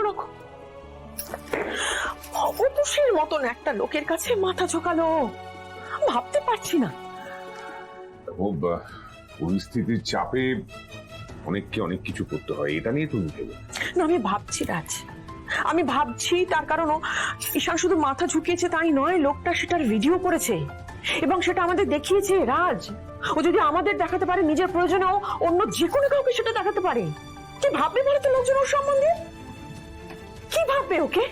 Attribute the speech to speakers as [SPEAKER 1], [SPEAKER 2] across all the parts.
[SPEAKER 1] রকম। ভবতোষের মতন একটা লোকের কাছে মাথা ঝোকালো, ভাবতে পারছি না।
[SPEAKER 2] পরিস্থিতির চাপে অনেককে অনেক কিছু করতে হয়, এটা নিয়ে তুমি ভেবে
[SPEAKER 1] না, আমি ভাবছি রাজ, আমি ভাবছি তার কারণ ঈশান শুধু মাথা ঝুঁকিয়েছে তাই নয়, লোকটা সেটার ভিডিও করেছে এবং সেটা আমাদের দেখিয়েছে। রাজ, ও যদি আমাদের দেখাতে পারে, নিজের প্রয়োজনে ও অন্য যে কোনো কাউকে সেটা দেখাতে পারে। কি ভাববে ভারতের লোকজন ওর সম্বন্ধে? কি ভাববে ওকে?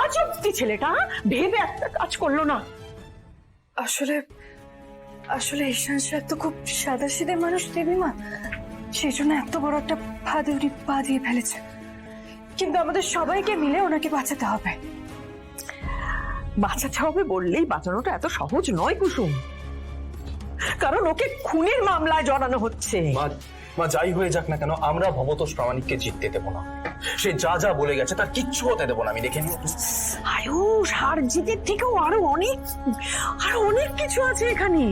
[SPEAKER 1] আজ অব্দি ছেলেটা ভেবে একটা কাজ করলো না।
[SPEAKER 3] আসলে আসলে ঈশান স্যার তো খুব সাদাসিধে মানুষ দেবীমা, সেই জন্য এত বড় একটা ফাঁদে উনি পা দিয়ে ফেলেছে। কিন্তু আমাদের সবাইকে মিলে ওনাকে বাঁচাতে হবে।
[SPEAKER 1] বাঁচাতে হবে বললেই বাঁচানোটা এত সহজ নয় কুসুম, কারণ ওকে খুনের মামলায় জড়ানো হচ্ছে।
[SPEAKER 4] মা যাই হয়ে যাক না কেন, আমরা ভবতোষ প্রামাণিককে জিততে দেবো না। সে যা যা বলে গেছে তার কিচ্ছু হতে দেবো না, আমি দেখে নিও।
[SPEAKER 1] আয়ুষ, হার জিতের থেকেও আরো অনেক কিছু আছে এখানে।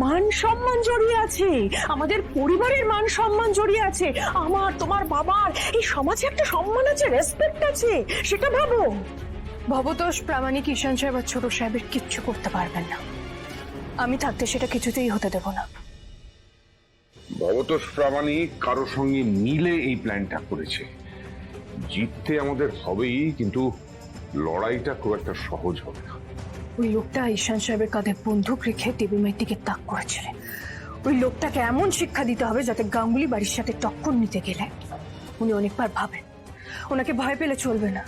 [SPEAKER 1] মান সম্মান জড়িয়ে আছে, আমাদের পরিবারের মান সম্মান জড়িয়ে আছে, আমার তোমার বাবার এই সমাজে একটা সম্মান আছে, রেসপেক্ট আছে, সেটা ভাবো।
[SPEAKER 3] ভবতোষ প্রামাণিক ঈশান সাহেব আর ছোট সাহেবের কিচ্ছু করতে পারবেন না। আমি থাকতে সেটা কিছুতেই হতে দেব না।
[SPEAKER 2] ভবতোষ প্রামাণিক কারোর সঙ্গে মিলে এই প্ল্যানটা করেছে। জিততে আমাদের হবেই, কিন্তু লড়াইটা খুব একটা সহজ হবে না।
[SPEAKER 3] ওই লোকটা ঈশান সাহেবের কাঁধে বন্দুক রেখে দেবীমায়ের দিকে তাক করেছিলেন। ওই লোকটাকে এমন শিক্ষা দিতে হবে যাতে গাঙ্গুলি বাড়ির সাথে টক্কর নিতে গেলে উনি অনেকবার ভাবেন। ওনাকে ভয় পেলে চলবে না।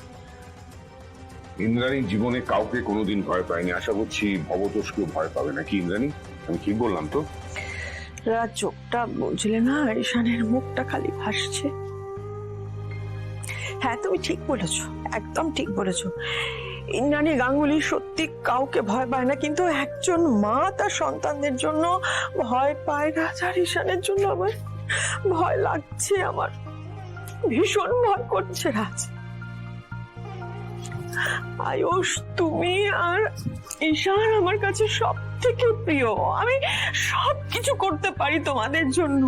[SPEAKER 2] ইন্দ্রাণী জীবনে কাউকে কোনোদিন ভয় পায়নি, আশা করছি ভবতোষকেও ভয় পাবে না। কি ইন্দ্রাণী, আমি ঠিক বললাম তো?
[SPEAKER 1] রাত চোখটা বুঝলে না, ঈশানের মুখটা খালি ভাসছে। হ্যাঁ, তুমি ঠিক বলেছো, একদম ঠিক বলেছো। ইন্দ্রাণী গাঙ্গুলি সত্যি কাউকে ভয় পায় না, কিন্তু একজন মা তার সন্তানদের জন্য ভয় পায়। রাজ আর ঈশানের জন্য আমার ভয় লাগছে, আমার ভীষণ ভয় করছে। রাজ, আয়ুষ, তুমি আর ঈশান আমার কাছে সব থেকে প্রিয়। আমি সব কিছু করতে পারি তোমাদের জন্য।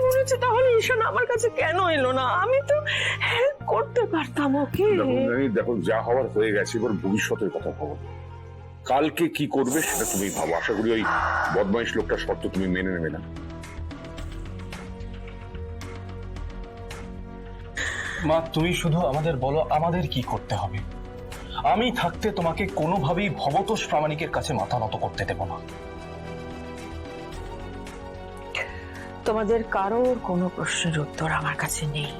[SPEAKER 1] মনে হচ্ছে তাহলে ঈশান আমার কাছে কেন এলো না? আমি তো হেল্প করতে পারতাম ওকে।
[SPEAKER 2] দেখো, যা হওয়ার হয়ে গেছে, এবার ভবিষ্যতের কথা ভাবো। কালকে কি করবে সেটা তুমি ভাবো। আশা করি ওই বদমাইশ লোকটার শর্ত তুমি মেনে নেবে না।
[SPEAKER 4] মা, তুমি শুধু আমাদের বলো আমাদের কি করতে হবে। আমি থাকতে তোমাকে কোনোভাবেই ভবতোষ প্রামাণিকের কাছে মাথা নত করতে দেব না।
[SPEAKER 1] তোমাদের কারোর কোনো প্রশ্নের উত্তর আমার কাছে নেই।